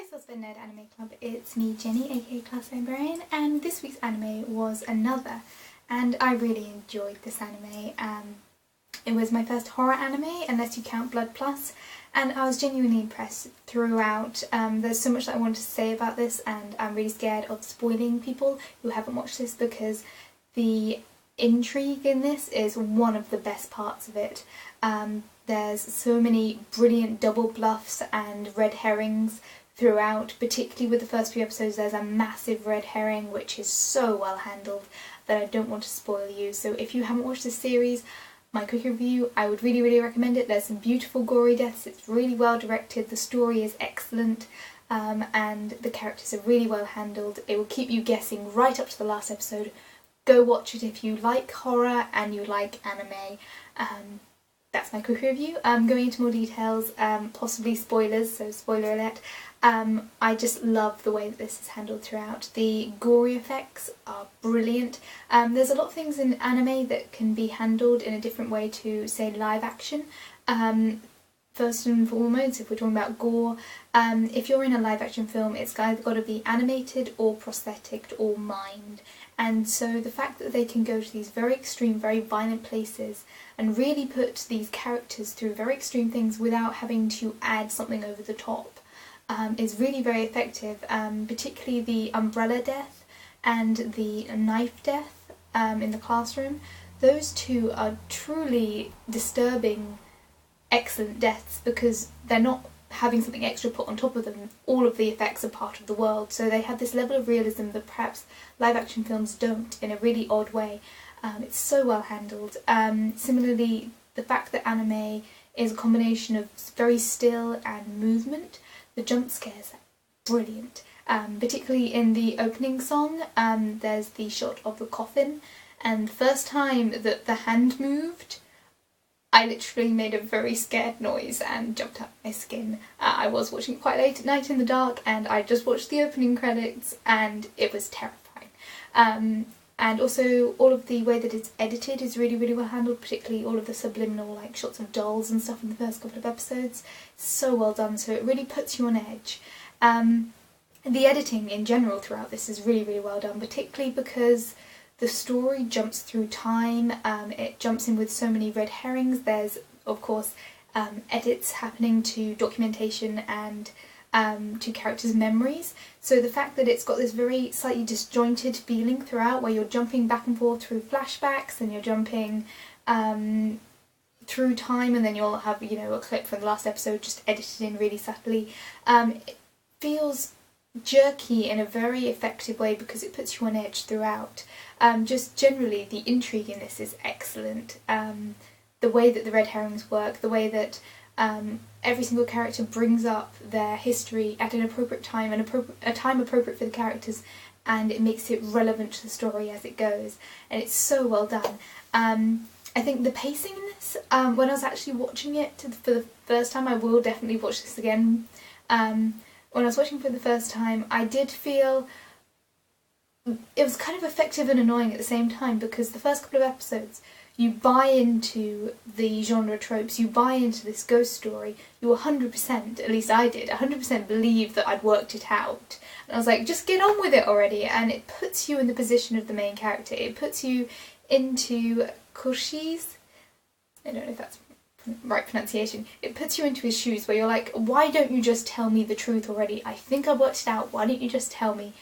Hi SourceFedNerd Anime Club, it's me Jenny aka ClassyLibrarian, and this week's anime was Another, and I really enjoyed this anime. It was my first horror anime, unless you count Blood Plus, and I was genuinely impressed throughout. There's so much that I wanted to say about this, and I'm really scared of spoiling people who haven't watched this because the intrigue in this is one of the best parts of it. There's so many brilliant double bluffs and red herrings throughout, particularly with the first few episodes. There's a massive red herring which is so well handled that I don't want to spoil you. So if you haven't watched this series, my quick review, I would really recommend it. There's some beautiful gory deaths, it's really well directed, the story is excellent, and the characters are really well handled. It will keep you guessing right up to the last episode. Go watch it if you like horror and you like anime. That's my quick review. Going into more details, possibly spoilers, so spoiler alert. I just love the way that this is handled throughout. The gory effects are brilliant. There's a lot of things in anime that can be handled in a different way to, say, live action. First and foremost, if we're talking about gore, if you're in a live action film, it's either got to be animated or prosthetic or mimed. And so the fact that they can go to these very extreme, very violent places and really put these characters through very extreme things without having to add something over the top is really very effective, particularly the umbrella death and the knife death in the classroom. Those two are truly disturbing, excellent deaths because they're not having something extra put on top of them. All of the effects are part of the world, so they have this level of realism that perhaps live action films don't, in a really odd way. It's so well handled. Similarly, the fact that anime is a combination of very still and movement, the jump scares are brilliant. Particularly in the opening song, there's the shot of the coffin, and the first time that the hand moved, I literally made a very scared noise and jumped up my skin. I was watching it quite late at night in the dark, and I just watched the opening credits and it was terrifying. And also all of the way that it's edited is really well handled, particularly all of the subliminal like shots of dolls and stuff in the first couple of episodes. It's so well done, so it really puts you on edge. The editing in general throughout this is really well done, particularly because the story jumps through time. It jumps in with so many red herrings. There's of course edits happening to documentation and to characters' memories. So the fact that it's got this very slightly disjointed feeling throughout, where you're jumping back and forth through flashbacks and you're jumping through time, and then you'll have, you know, a clip from the last episode just edited in really subtly. It feels jerky in a very effective way because it puts you on edge throughout. Just generally the intrigue in this is excellent. The way that the red herrings work, the way that every single character brings up their history at an appropriate time, and a time appropriate for the characters, and it makes it relevant to the story as it goes, and it's so well done. I think the pacing in this, when I was actually watching it for the first time, I will definitely watch this again. When I was watching for the first time, I did feel it was kind of effective and annoying at the same time, because the first couple of episodes you buy into the genre tropes, you buy into this ghost story, you 100%, at least I did, 100% believe that I'd worked it out. And I was like, just get on with it already, and it puts you in the position of the main character. It puts you into Koshi's, I don't know if that's right pronunciation, it puts you into his shoes where you're like, why don't you just tell me the truth already? I think I've worked it out, why don't you just tell me?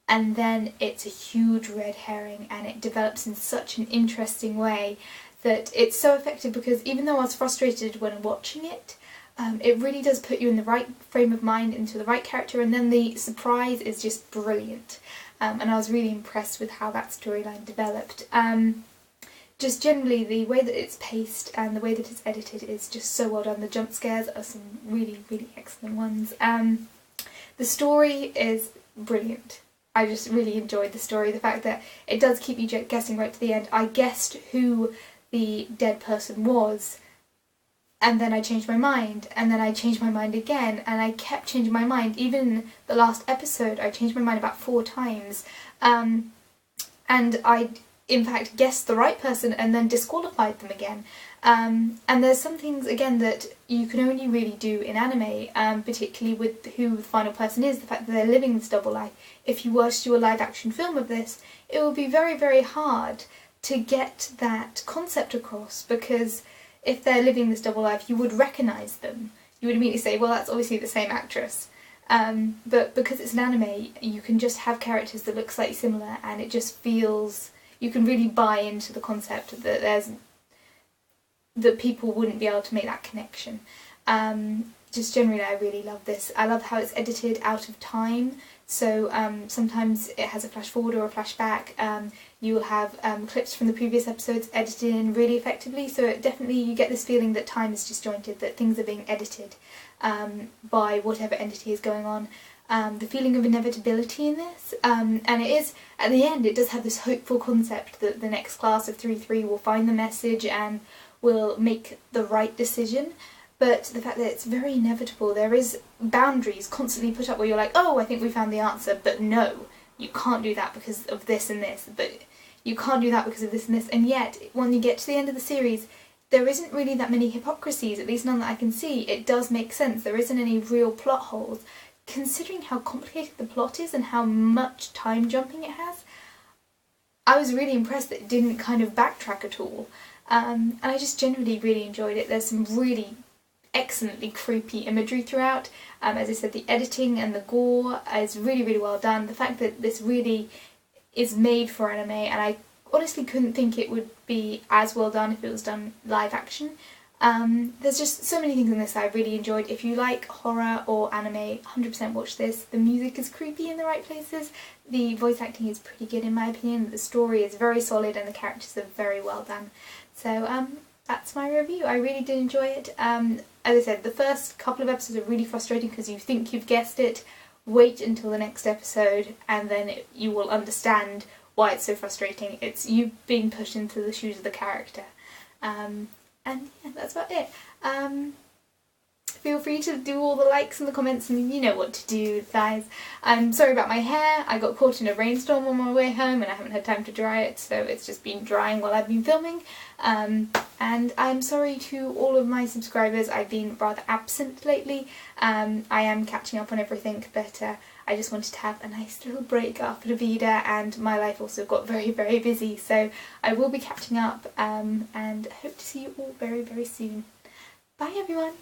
And then it's a huge red herring, and it develops in such an interesting way that it's so effective, because even though I was frustrated when watching it, it really does put you in the right frame of mind, into the right character, and then the surprise is just brilliant. And I was really impressed with how that storyline developed. Just generally the way that it's paced and the way that it's edited is just so well done. The jump scares are some really excellent ones. The story is brilliant. I just really enjoyed the story. The fact that it does keep you guessing right to the end. I guessed who the dead person was, and then I changed my mind, and then I changed my mind again, and I kept changing my mind. Even in the last episode, I changed my mind about 4 times. And I in fact guessed the right person and then disqualified them again. And there's some things, again, that you can only really do in anime, particularly with who the final person is, the fact that they're living this double life. If you were to do a live action film of this, it would be very, very hard to get that concept across, because if they're living this double life, you would recognise them. You would immediately say, well, that's obviously the same actress. But because it's an anime, you can just have characters that look slightly similar, and it just feels, you can really buy into the concept that people wouldn't be able to make that connection. Just generally, I really love this. I love how it's edited out of time. So sometimes it has a flash forward or a flashback. You will have clips from the previous episodes edited in really effectively. So you get this feeling that time is disjointed, that things are being edited by whatever entity is going on. The feeling of inevitability in this, and it is, at the end, it does have this hopeful concept that the next class of 3-3 will find the message and will make the right decision. But the fact that it's very inevitable, there is boundaries constantly put up where you're like, oh, I think we found the answer, but no, you can't do that because of this and this, but you can't do that because of this and this. And yet, when you get to the end of the series, there isn't really that many hypocrisies, at least none that I can see. It does make sense. There isn't any real plot holes. Considering how complicated the plot is and how much time jumping it has, I was really impressed that it didn't kind of backtrack at all. And I just generally really enjoyed it. There's some really excellently creepy imagery throughout. As I said, the editing and the gore is really, really well done. The fact that this really is made for anime, and I honestly couldn't think it would be as well done if it was done live action. There's just so many things in this I really enjoyed. If you like horror or anime, 100% watch this. The music is creepy in the right places, the voice acting is pretty good in my opinion, the story is very solid, and the characters are very well done. So that's my review. I really did enjoy it. As I said, the first couple of episodes are really frustrating because you think you've guessed it. Wait until the next episode and then you will understand why it's so frustrating. It's you being pushed into the shoes of the character. And yeah, that's about it. Feel free to do all the likes and the comments, and you know what to do, guys. I'm sorry about my hair. I got caught in a rainstorm on my way home and I haven't had time to dry it, so it's just been drying while I've been filming. And I'm sorry to all of my subscribers. I've been rather absent lately. I am catching up on everything, but I just wanted to have a nice little break after Vida, and my life also got very, very busy, so I will be catching up, and hope to see you all very, very soon. Bye everyone!